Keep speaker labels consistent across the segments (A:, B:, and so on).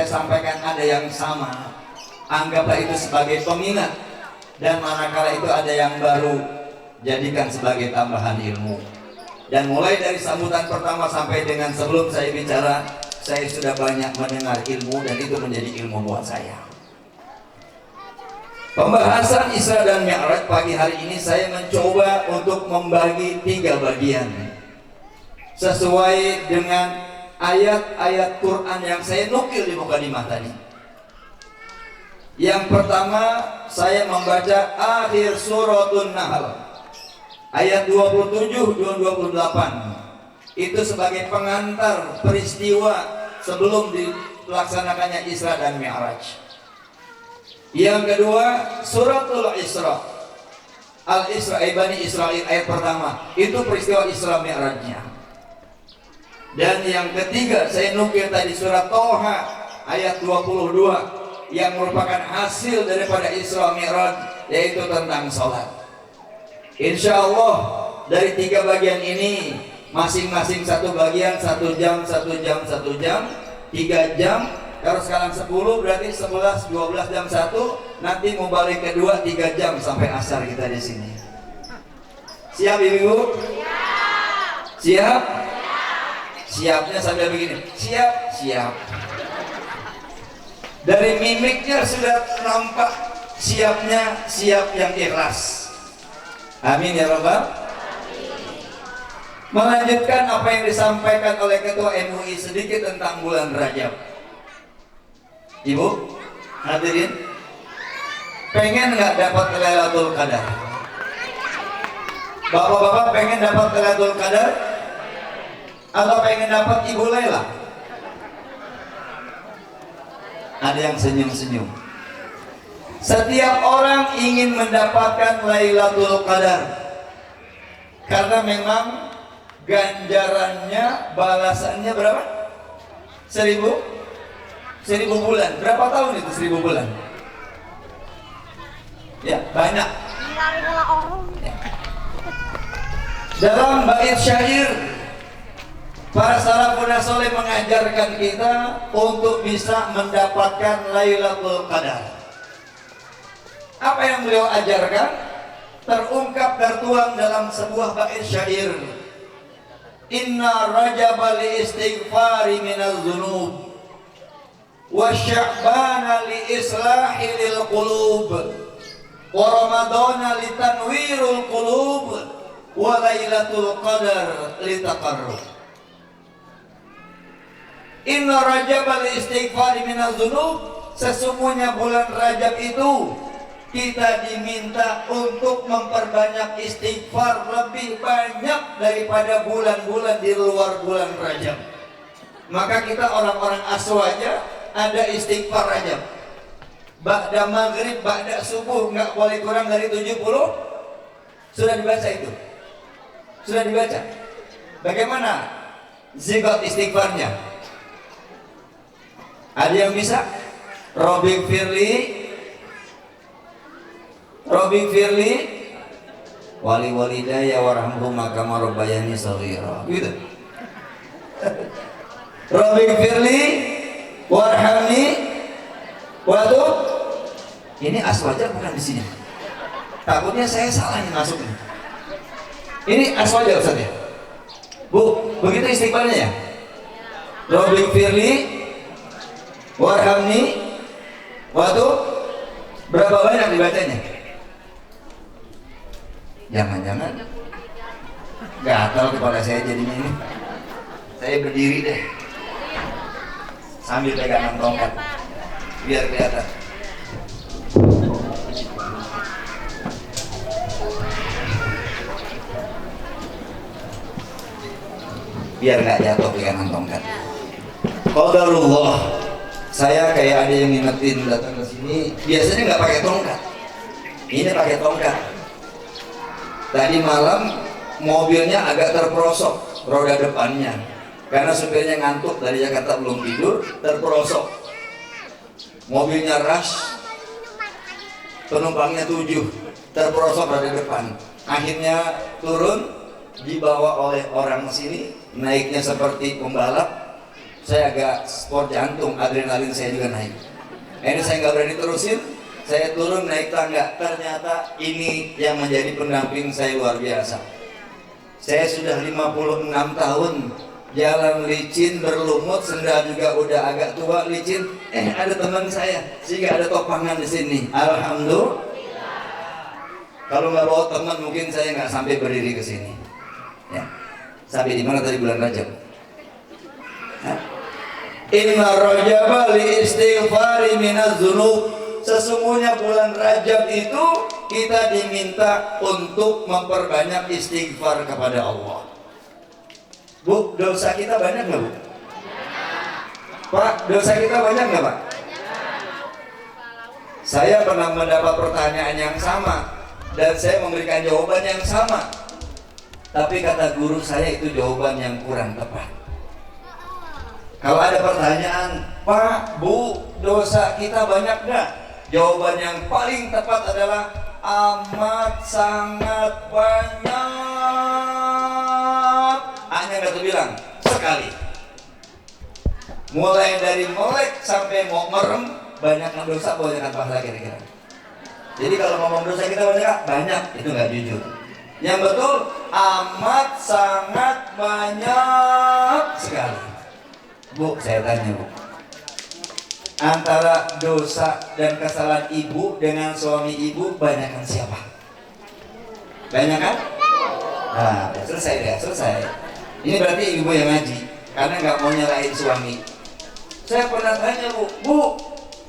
A: sampaikan ada yang sama, anggaplah itu sebagai pengingat. Dan manakala itu ada yang baru, jadikan sebagai tambahan ilmu. Dan mulai dari sambutan pertama sampai dengan sebelum saya bicara, saya sudah banyak mendengar ilmu dan itu menjadi ilmu buat saya. Pembahasan Isra dan Mi'raj pagi hari ini saya mencoba untuk membagi 3 bagian sesuai dengan ayat-ayat Quran yang saya nukil di mukadimah tadi. Yang pertama saya membaca akhir suratun Nahl ayat 27 dan 28. Itu sebagai pengantar peristiwa sebelum dilaksanakannya Isra dan Mi'raj. Yang kedua suratul Isra, Al-Isra Bani Israil ayat pertama, itu peristiwa Isra Mi'rajnya. Dan yang ketiga saya nukil tadi surat Toha ayat 22 yang merupakan hasil daripada Isra Mi'raj, yaitu tentang sholat. Insya Allah dari 3 bagian ini masing-masing satu bagian 1 jam, 1 jam, 1 jam, 3 jam. Kalau sekarang 10 berarti 11, 12 jam 1. Nanti mau balik kedua 3 jam sampai asar kita di sini. Siap ibu-ibu? Siap? Siapnya sambil begini. Siap, siap. Dari mimiknya sudah nampak siapnya, siap yang ikhlas. Amin ya Rabbal. Melanjutkan apa yang disampaikan oleh Ketua MUI sedikit tentang bulan Rajab. Ibu, hadirin, pengen nggak dapat Lailatul Qadar? Bapak-bapak pengen dapat Lailatul Qadar? Atau pengen dapat Ibu Laila? Ada yang senyum-senyum. Setiap orang ingin mendapatkan Lailatul Qadar karena memang ganjarannya, balasannya berapa? 1000 bulan. Berapa tahun itu 1000 bulan? Ya, banyak. Ya. Dalam bait syair, para salafun saleh mengajarkan kita untuk bisa mendapatkan Lailatul Qadar. Apa yang beliau ajarkan terungkap tertuang dalam sebuah bait syair. Inna rajaba li istighfari minaz dzunub wa sya'bana li islahi lil qulub wa ramadana li tanwirul qulub wa lailatul qadar li taqarrub. Inna rajab li istighfar minaz dzunub, sesungguhnya bulan Rajab itu kita diminta untuk memperbanyak istighfar lebih banyak daripada bulan-bulan di luar bulan Rajab. Maka kita orang-orang aswaja ada istighfar Rajab. Ba'da maghrib, ba'da subuh nggak boleh kurang dari 70. Sudah dibaca itu? Sudah dibaca? Bagaimana zigot istighfarnya? Ada yang bisa? Robbi firli wali walidaya warhamhuma kama rabbayani shaghira. Gitu. Robbi firli warhamni waduh. Ini aswaja bukan di sini. Takutnya saya salah nih masuknya. Ini aswaja Ustaz ya? Bu, begitu istighfarnya ya? Robbi firli warhamni waduh. Berapa banyak dibacanya? Jangan-jangan gatal kepala saya jadinya ini. Saya berdiri deh sambil pegangan tongkat biar kelihatan. Biar nggak jatuh pegangan tongkat. Qadarullah. Saya kayak ada yang ngingetin datang ke sini, biasanya nggak pakai tongkat. Ini pakai tongkat. Tadi malam mobilnya agak terperosok roda depannya karena supirnya ngantuk dari Jakarta belum tidur, terperosok. Mobilnya rush, penumpangnya 7, terperosok roda depan. Akhirnya turun, dibawa oleh orang sini, naiknya seperti pembalap, saya agak sport jantung, adrenalin saya juga naik. Ini saya nggak berani terusin, saya turun naik tangga. Ternyata ini yang menjadi pendamping saya luar biasa. Saya sudah 56 tahun jalan licin, berlumut, sendal juga udah agak tua licin. Ada teman saya, sehingga ada topangan di sini. Alhamdulillah. Kalau nggak bawa teman mungkin saya nggak sampai berdiri ke sini. Ya. Sampai di mana tadi bulan Rajab? Inna Rajab li istighfari minaz dzunub. Sesungguhnya bulan Rajab itu kita diminta untuk memperbanyak istighfar kepada Allah. Bu, dosa kita banyak nggak, Bu? Pak, dosa kita banyak nggak, Pak? Saya pernah mendapat pertanyaan yang sama dan saya memberikan jawaban yang sama. Tapi kata guru saya itu jawaban yang kurang tepat. Kalau ada pertanyaan, Pak, Bu, dosa kita banyak nggak? Jawaban yang paling tepat adalah amat sangat banyak. Hanya nggak terbilang sekali. Mulai dari melek sampai mau merem, banyakkan dosa, banyakkan pahala kira-kira. Jadi kalau ngomong dosa kita banyak, itu nggak jujur. Yang betul amat sangat banyak sekali. Bu, saya tanya, Bu, antara dosa dan kesalahan ibu dengan suami ibu, banyakkan siapa? Banyak kan? Nah, selesai deh, selesai. Ini berarti ibu yang ngaji, karena nggak mau nyalahin suami. Saya pernah tanya, Bu,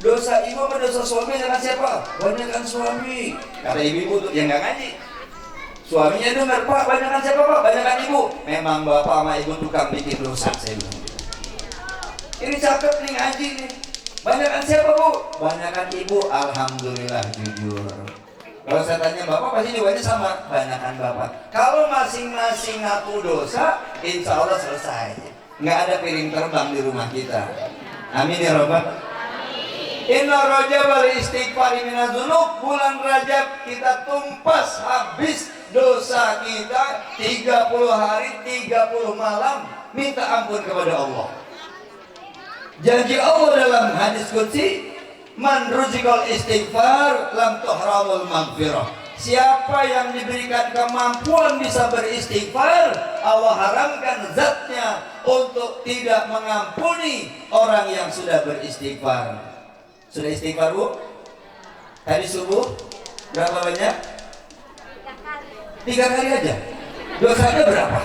A: dosa ibu sama dosa suami dengan siapa? Banyakkan suami. Kata ibu tuh yang nggak ngaji. Suaminya dengar, Pak, banyakkan siapa, Pak? Banyakkan ibu. Memang bapak sama ibu tukang bikin dosa, saya bilang. Ini cakep nih ngaji nih. Banyakkan siapa, Bu? Banyakkan ibu. Alhamdulillah, jujur. Kalau saya tanya bapak pasti jawabannya sama. Banyakkan bapak. Kalau masing-masing ngaku dosa, insya Allah selesai. Nggak ada piring terbang di rumah kita. Amin ya Rabbal. Inna Rajab al-istighfari minaz dzunub. Bulan Rajab kita tumpas habis dosa kita 30 hari 30 malam minta ampun kepada Allah. Janji Allah dalam hadis qudsi, man ruzikal istighfar lam tuhramul maghfirah. Siapa yang diberikan kemampuan bisa beristighfar, Allah haramkan zatnya untuk tidak mengampuni orang yang sudah beristighfar. Sudah istighfar, Bu? Tadi subuh berapa banyak? 3 kali aja. Dosanya berapa?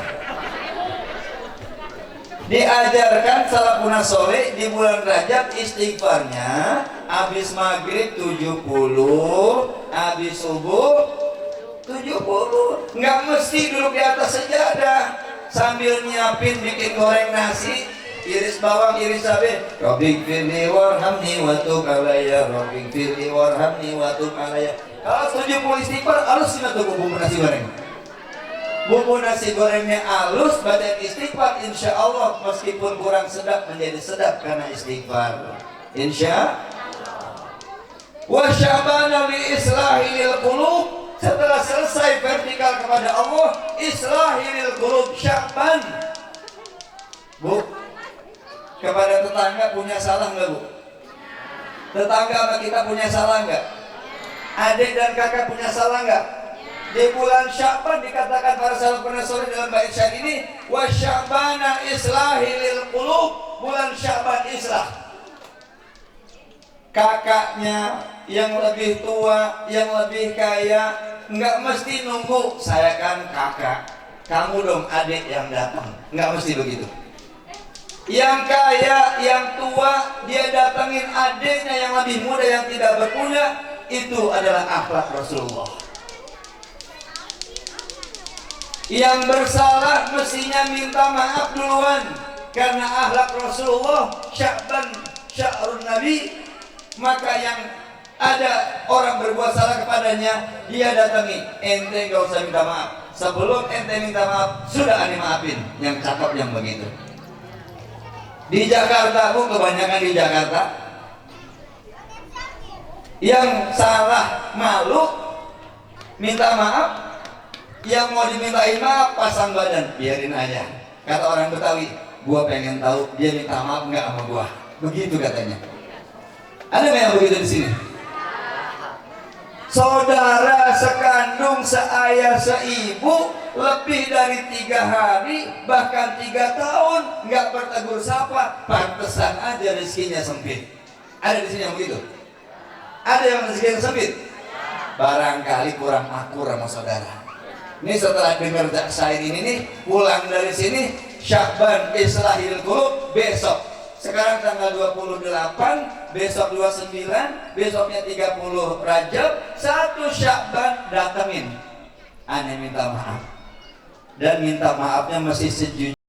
A: Diajarkan salafun soleh di bulan Rajab istighfarnya habis maghrib 70, habis subuh 70. Nggak mesti duduk di atas sejadah sambil nyiapin bikin goreng nasi, iris bawang, iris cabai. Rabbik firli warhamni wa tub alayya, Rabbik firli warhamni wa tub alayya. Kalau 70 istighfar harus ingat tuh bumbu nasi goreng. Bumbu nasi gorengnya halus, badan istighfar, insya Allah meskipun kurang sedap menjadi sedap karena istighfar. Insya wa syabana li islahil qulub. Setelah selesai vertikal kepada Allah, islahil qulub Syaban. Bu, kepada tetangga punya salah nggak, Bu? Tetangga sama kita punya salah nggak? Adik dan kakak punya salah nggak? Di bulan Syaban dikatakan para salafun saleh dalam bait syair ini, wa syabana islahil qulub. Bulan Syaban islah. Kakaknya yang lebih tua, yang lebih kaya, nggak mesti nunggu saya kan kakak, kamu dong adik yang datang. Nggak mesti begitu. Yang kaya, yang tua, dia datangin adiknya yang lebih muda yang tidak berpunya. Itu adalah akhlak Rasulullah. Yang bersalah mestinya minta maaf duluan, karena akhlak Rasulullah. Sya'ban sya'run Nabi. Maka yang ada orang berbuat salah kepadanya, dia datangi, ente gak usah minta maaf. Sebelum ente minta maaf, sudah ane maafin. Yang cakep yang begitu. Di Jakarta, Bu, kebanyakan di Jakarta, yang salah malu minta maaf, yang mau dimintain maaf pasang badan, biarin aja. Kata orang Betawi, gua pengen tahu dia minta maaf nggak sama gua. Begitu katanya. Ada nggak yang begitu di sini? Saudara sekandung, seayah, seibu, lebih dari 3 hari, bahkan 3 tahun nggak bertegur sapa, pantesan aja rezekinya sempit. Ada di sini yang begitu? Ada yang rezekinya sempit? Barangkali kurang akur sama saudara. Ini setelah dengar syair ini nih, pulang dari sini, Sya'ban Islahil Qulub besok. Sekarang tanggal 28, besok 29, besoknya 30 Rajab, 1 Sya'ban datengin. Aneh minta maaf. Dan minta maafnya masih sejujurnya.